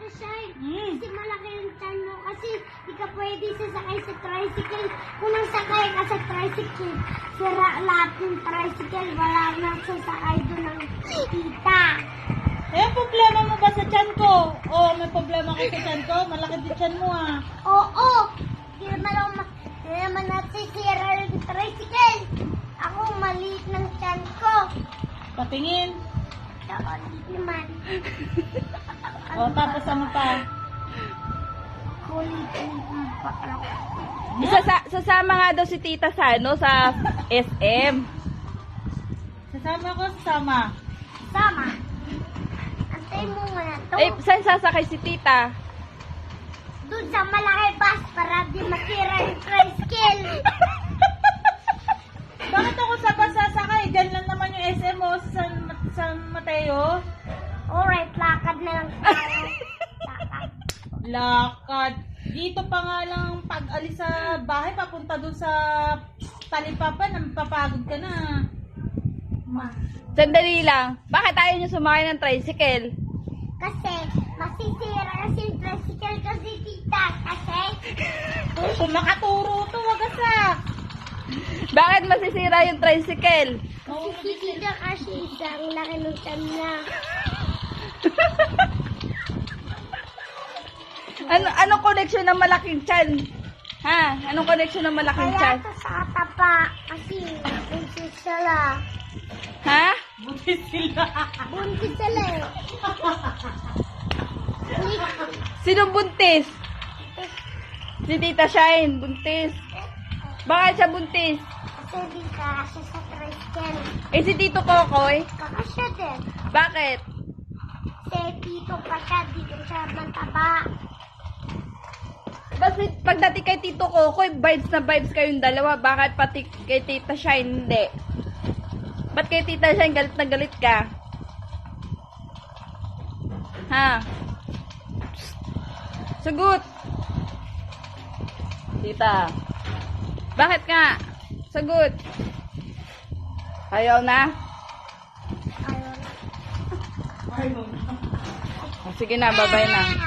Tita Shai, kasi malaki yung tiyan mo. Kasi di ka pwede sasakay sa tricycle. Kung nasakay ka sa tricycle, sira lahat yung tricycle. Wala nang sasakay doon ng tita. Eh, problema mo ba sa tiyan ko? Oo, may problema ka sa tiyan ko? Malaki din tiyan mo ah. Oo, di naman nasisira yung tricycle. Ako, maliit ng tiyan ko. Patingin. Oo, di naman. O, tapos ano pa? Kulit ng pakla. Sasama nga daw si tita sa SM. Sasama ko, sasama. Sama. Antay mo muna to. Eh, saan sasakay si tita? Doon sa malaki bus para di masira yung tricycle. Bakit ako sa bus sasakay? Diyan lang naman yung SM mo sa San Mateo. Alright, lakad na lang tayo. Lakad. Lakad. Dito pa nga lang pag-alis sa bahay, papunta doon sa Talipapan, napapagod ka na. Sandali lang. Bakit ayaw niyo sumakay ng tricycle? Kasi masisira kasi yung tricycle kasi tita. Kasi Kung makaturo to, wagasak. Bakit masisira yung tricycle? si tita kasi isang laki ng tiyan niya. Anong connection ng malaking tiyan? Ha? Anong connection ng malaking Kaya tiyan? to sa tapa kasi buntis sila. Ha? Buti sila. Buntis sila eh. Sinong buntis? Si Tita Shine, buntis. Bakit siya buntis? Kasi di kasya sa tricycle. Eh si Tito Kokoy? Kakasya din. Bakit? Kasi tito pa siya, dito siya mataba. Pagdating kay Tito Kokoy, vibes na vibes kayong dalawa. Bakit pati kay Tita Shine hindi? Ba't kay Tita Shine galit na galit ka? Ha? Sagot! Tita. Bakit nga? Sagot. Ayaw na? Ayun. Sige na, babay na.